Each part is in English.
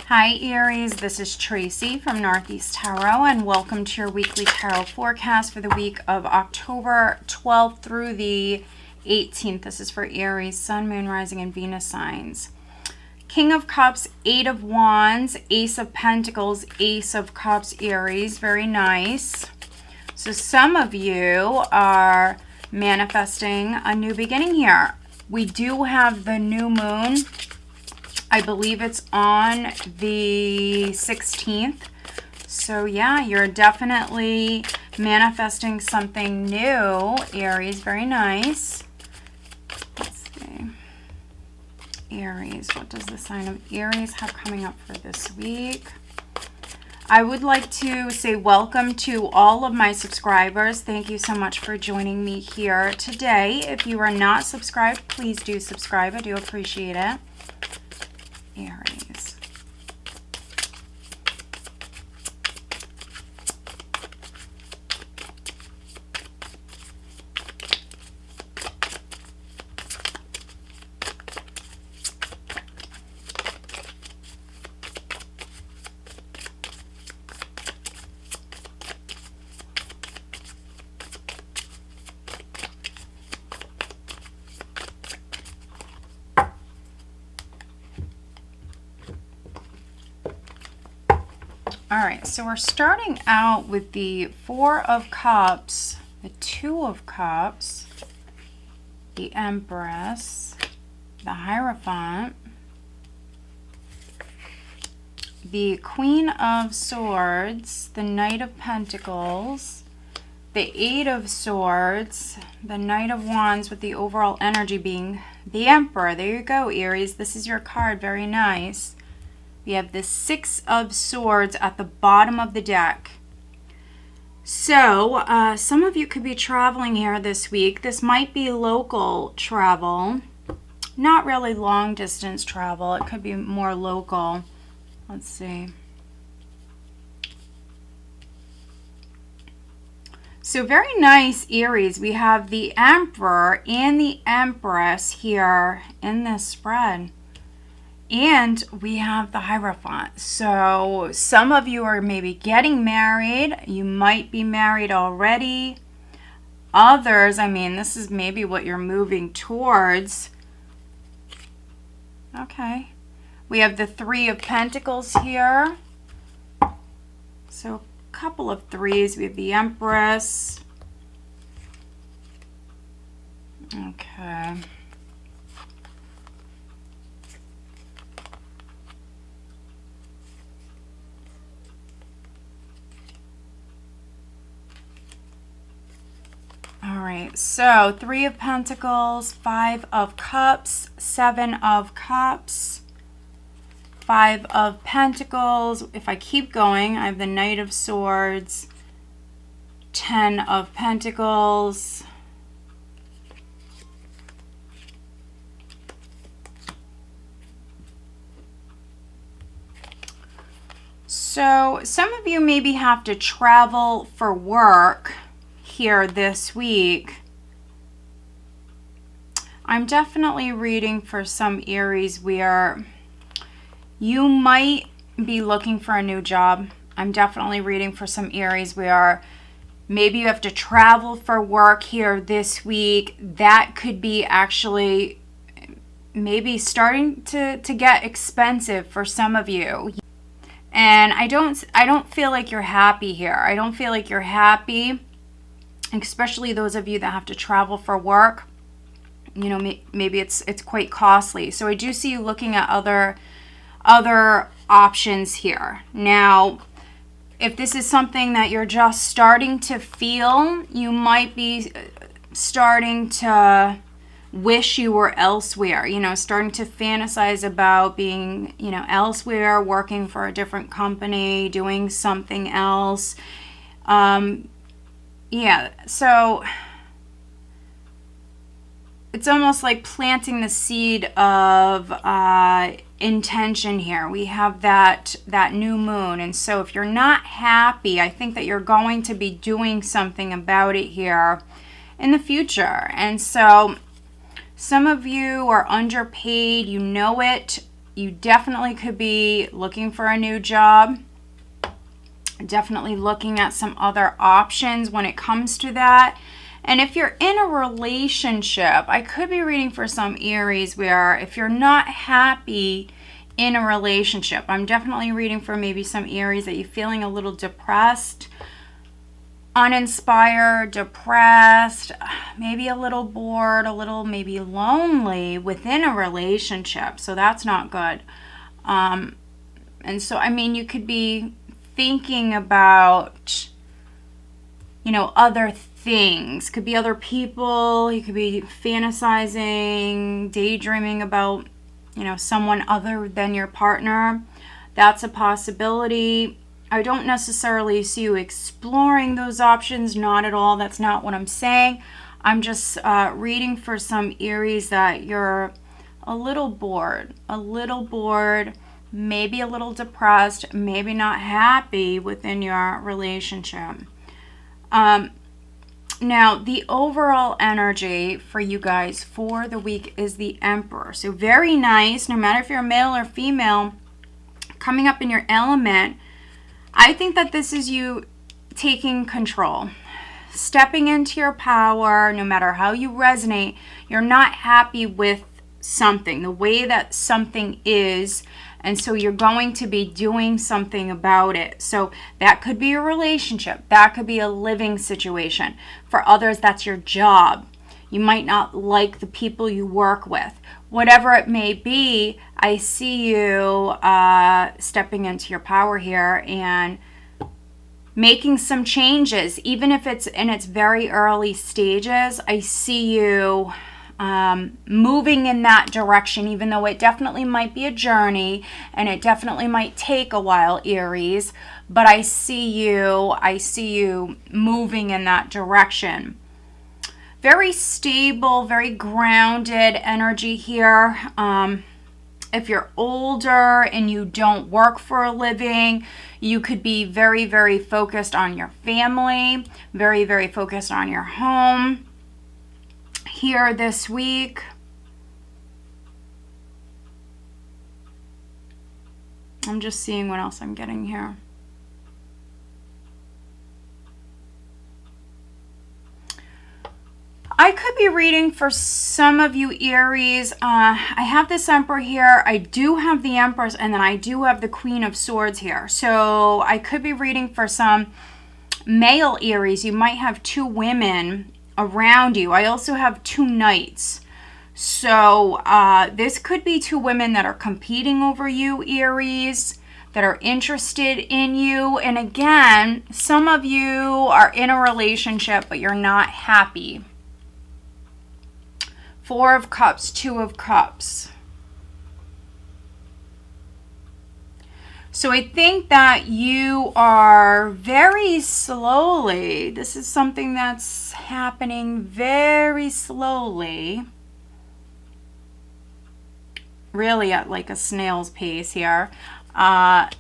Hi Aries, this is Tracy from Northeast Tarot and welcome to your weekly tarot forecast for the week of October 12th through the 18th. This is for Aries, Sun, Moon, Rising, and Venus signs. King of Cups, Eight of Wands, Ace of Pentacles, Ace of Cups, Aries. Very nice. So some of you are manifesting a new beginning here. We do have the new moon. I believe it's on the 16th. So yeah, you're definitely manifesting something new, Aries. Very nice. Let's see. Aries, what does the sign of Aries have coming up for this week? I would like to say welcome to all of my subscribers. Thank you so much for joining me here today. If you are not subscribed, please do subscribe. I do appreciate it. Aries. All right, so we're starting out with the Four of Cups, the Two of Cups, the Empress, the Hierophant, the Queen of Swords, the Knight of Pentacles, the Eight of Swords, the Knight of Wands, with the overall energy being the Emperor. There you go, Aries. This is your card. Very nice. We have the Six of Swords at the bottom of the deck. So, some of you could be traveling here this week. This might be local travel. Not really long distance travel. It could be more local. Let's see. So, very nice, Aries. We have the Emperor and the Empress here in this spread. And we have the Hierophant. So some of you are maybe getting married. You might be married already. Others, I mean, this is maybe what you're moving towards. Okay. We have the Three of Pentacles here. So a couple of threes. We have the Empress. Okay. All right, so Three of Pentacles, Five of Cups, Seven of Cups, Five of Pentacles. If I keep going, I have the Knight of Swords, Ten of Pentacles, so some of you maybe have to travel for work here this week. I'm definitely reading for some Aries where you might be looking for a new job. I'm definitely reading for some Aries where maybe you have to travel for work here this week. That could be actually maybe starting to get expensive for some of you. And I don't feel like you're happy here. I don't feel like you're happy. Especially those of you that have to travel for work, you know, maybe it's quite costly. So I do see you looking at other options here. Now, if this is something that you're just starting to feel, you might be starting to wish you were elsewhere, you know, starting to fantasize about being, you know, elsewhere, working for a different company, doing something else. Yeah, so it's almost like planting the seed of intention here. We have that new moon. And so if you're not happy, I think that you're going to be doing something about it here in the future. And so some of you are underpaid, you know it. You definitely could be looking for a new job. Definitely looking at some other options when it comes to that. And if you're in a relationship, I could be reading for some Aries where if you're not happy in a relationship, I'm definitely reading for maybe some Aries that you're feeling a little depressed, uninspired, depressed, maybe a little bored, a little maybe lonely within a relationship. So that's not good. And so, I mean, you could be thinking about, you know, other things. Could be other people. You could be fantasizing, daydreaming about, you know, someone other than your partner. That's a possibility. I don't necessarily see you exploring those options. Not at all. That's not what I'm saying. I'm just reading for some Aries that you're a little bored, maybe a little depressed, maybe not happy within your relationship. Now, the overall energy for you guys for the week is the Emperor. So very nice, no matter if you're male or female, coming up in your element. I think that this is you taking control, stepping into your power, no matter how you resonate. You're not happy with something, the way that something is, and so you're going to be doing something about it. So that could be a relationship, that could be a living situation. For others, that's your job. You might not like the people you work with. Whatever it may be, I see you stepping into your power here and making some changes. Even if it's in its very early stages, I see you moving in that direction, even though it definitely might be a journey and it definitely might take a while, Aries, but I see you moving in that direction. Very stable, very grounded energy here. If you're older and you don't work for a living, you could be very, very focused on your family, very, very focused on your home here this week. I'm just seeing what else I'm getting here. I could be reading for some of you Aries. I have this Emperor here. I do have the Empress, and then I do have the Queen of Swords here. So I could be reading for some male Aries. You might have two women around you. I also have two Knights. So this could be two women that are competing over you, Aries, that are interested in you. And again, some of you are in a relationship, but you're not happy. Four of Cups, Two of Cups. So I think that you are very slowly, this is something that's happening very slowly, really at like a snail's pace here,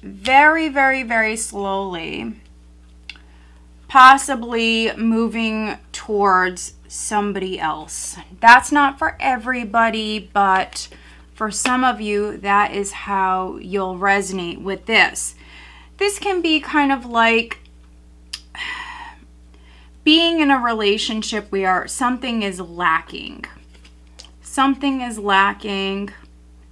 very, very, very slowly, possibly moving towards somebody else. That's not for everybody, but for some of you, that is how you'll resonate with this. This can be kind of like being in a relationship where something is lacking. Something is lacking.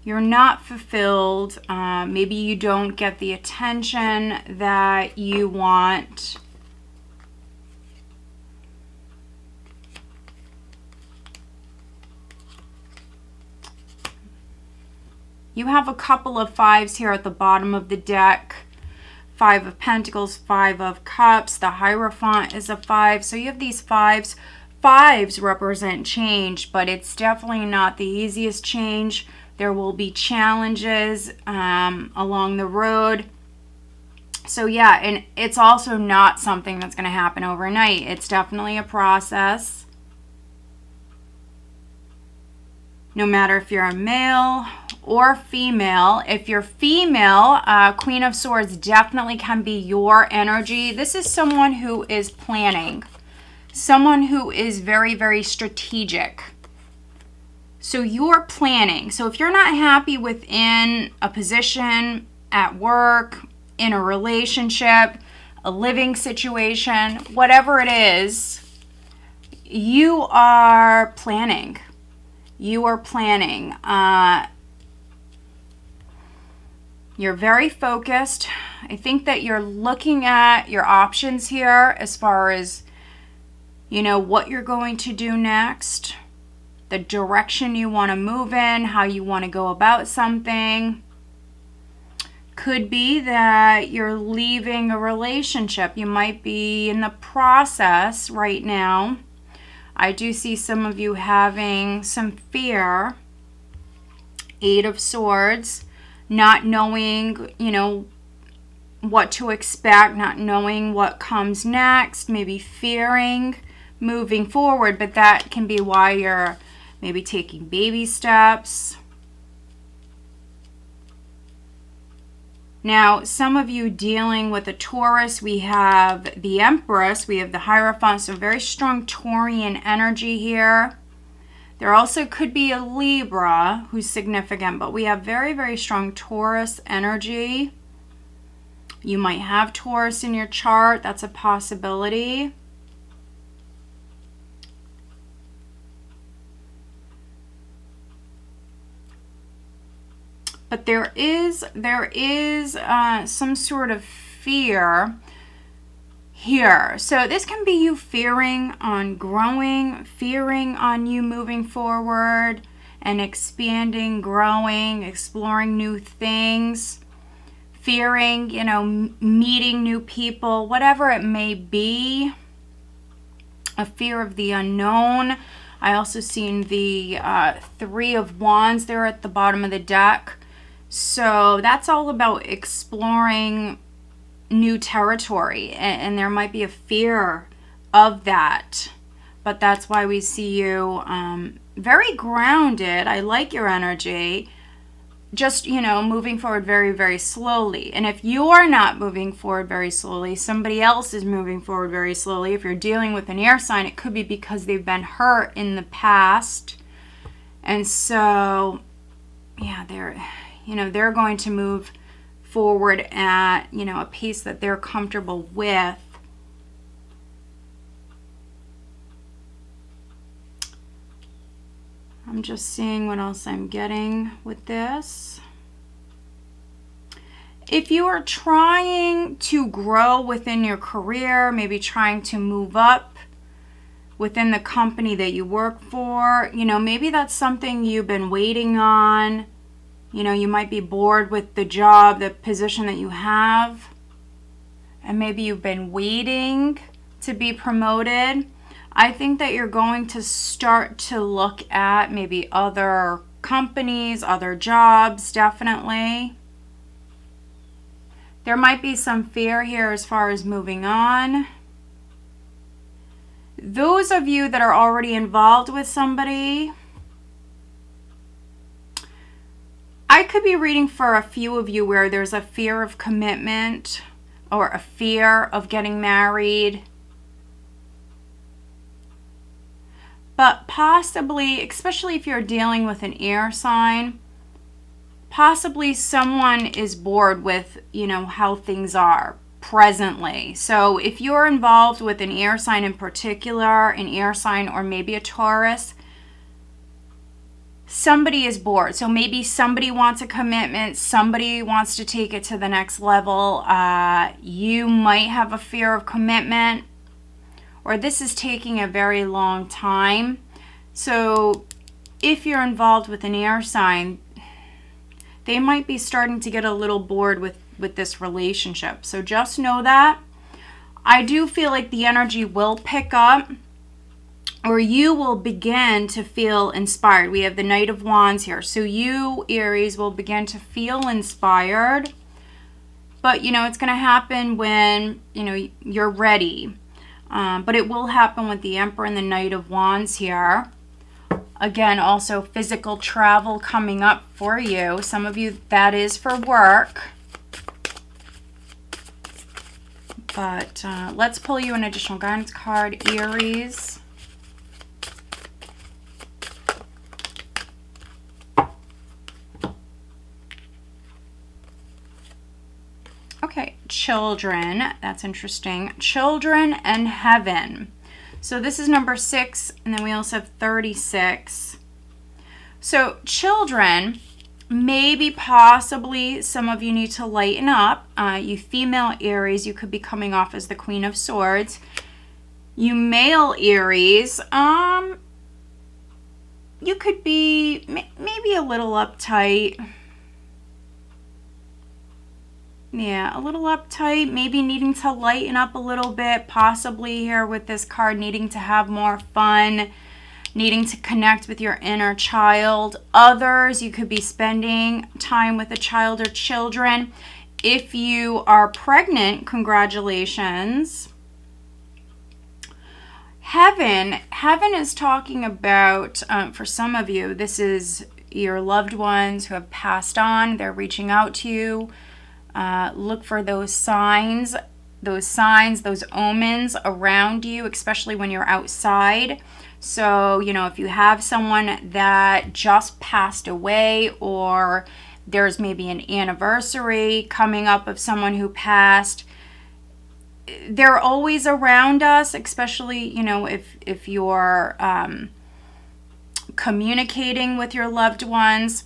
You're not fulfilled. Maybe you don't get the attention that you want. You have a couple of fives here at the bottom of the deck. Five of Pentacles, Five of Cups. The Hierophant is a five. So you have these fives. Fives represent change, but it's definitely not the easiest change. There will be challenges along the road. So yeah, and it's also not something that's going to happen overnight. It's definitely a process. No matter if you're a male or female. If you're female, Queen of Swords definitely can be your energy. This is someone who is planning. Someone who is very, very strategic. So you're planning. So if you're not happy within a position, at work, in a relationship, a living situation, whatever it is, you are planning. You are planning. You're very focused. I think that you're looking at your options here as far as, you know, what you're going to do next, the direction you want to move in, how you want to go about something. Could be that you're leaving a relationship. You might be in the process right now. I do see some of you having some fear. 8 of Swords, not knowing, you know, what to expect, not knowing what comes next, maybe fearing moving forward, but that can be why you're maybe taking baby steps. Now, some of you dealing with a Taurus, we have the Empress, we have the Hierophant, so very strong Taurian energy here. There also could be a Libra who's significant, but we have very, very strong Taurus energy. You might have Taurus in your chart. That's a possibility. But there is some sort of fear here. So this can be you fearing on growing, fearing on you moving forward and expanding, growing, exploring new things, fearing, you know, meeting new people, whatever it may be. A fear of the unknown. I also seen the 3 of Wands there at the bottom of the deck. So that's all about exploring new territory, and there might be a fear of that. But that's why we see you very grounded. I like your energy. Just, you know, moving forward very, very slowly. And if you're not moving forward very slowly, somebody else is moving forward very slowly. If you're dealing with an air sign, it could be because they've been hurt in the past. And so, yeah, they're going to move forward at, you know, a pace that they're comfortable with. I'm just seeing what else I'm getting with this. If you are trying to grow within your career, maybe trying to move up within the company that you work for, you know, maybe that's something you've been waiting on. You know, you might be bored with the job, the position that you have, and maybe you've been waiting to be promoted. I think that you're going to start to look at maybe other companies, other jobs, definitely. There might be some fear here as far as moving on. Those of you that are already involved with somebody, I could be reading for a few of you where there's a fear of commitment or a fear of getting married. But possibly, especially if you're dealing with an air sign, possibly someone is bored with, you know, how things are presently. So if you're involved with an air sign in particular, an air sign or maybe a Taurus, somebody is bored. So maybe somebody wants a commitment, somebody wants to take it to the next level. You might have a fear of commitment, or this is taking a very long time. So if you're involved with an air sign, they might be starting to get a little bored with this relationship. So just know that. I do feel like the energy will pick up, or you will begin to feel inspired. We have the Knight of Wands here. So you, Aries, will begin to feel inspired. But, you know, it's going to happen when, you know, you're ready. But it will happen with the Emperor and the Knight of Wands here. Again, also physical travel coming up for you. Some of you, that is for work. But let's pull you an additional guidance card, Aries. Okay, children. That's interesting. Children and heaven. So this is number 6, and then we also have 36. So children, maybe possibly some of you need to lighten up. You female Aries, you could be coming off as the Queen of Swords. You male Aries, you could be maybe a little uptight. Yeah, a little uptight, maybe needing to lighten up a little bit, possibly here with this card, needing to have more fun, needing to connect with your inner child. Others, you could be spending time with a child or children. If you are pregnant, congratulations. Heaven is talking about, for some of you, this is your loved ones who have passed on. They're reaching out to you. Look for those signs, those omens around you, especially when you're outside. So, you know, if you have someone that just passed away, or there's maybe an anniversary coming up of someone who passed, they're always around us, especially, you know, if you're communicating with your loved ones.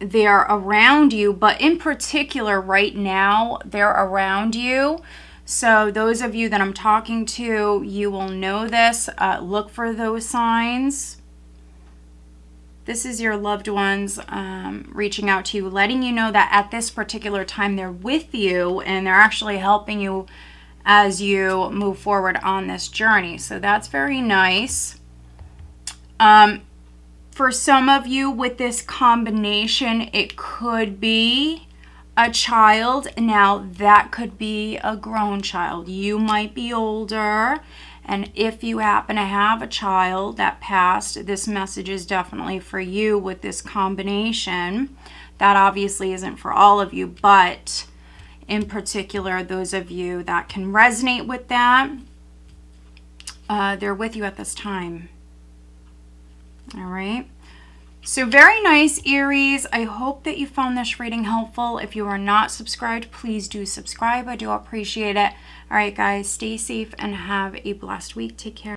They're around you, but in particular right now, they're around you. So those of you that I'm talking to, you will know this. Look for those signs. This is your loved ones reaching out to you, letting you know that at this particular time they're with you and they're actually helping you as you move forward on this journey. So that's very nice. For some of you with this combination, it could be a child. Now, that could be a grown child. You might be older, and if you happen to have a child that passed, this message is definitely for you with this combination. That obviously isn't for all of you, but in particular, those of you that can resonate with that, they're with you at this time. All right. So very nice, Aries. I hope that you found this reading helpful. If you are not subscribed, please do subscribe. I do appreciate it. All right, guys, stay safe and have a blessed week. Take care.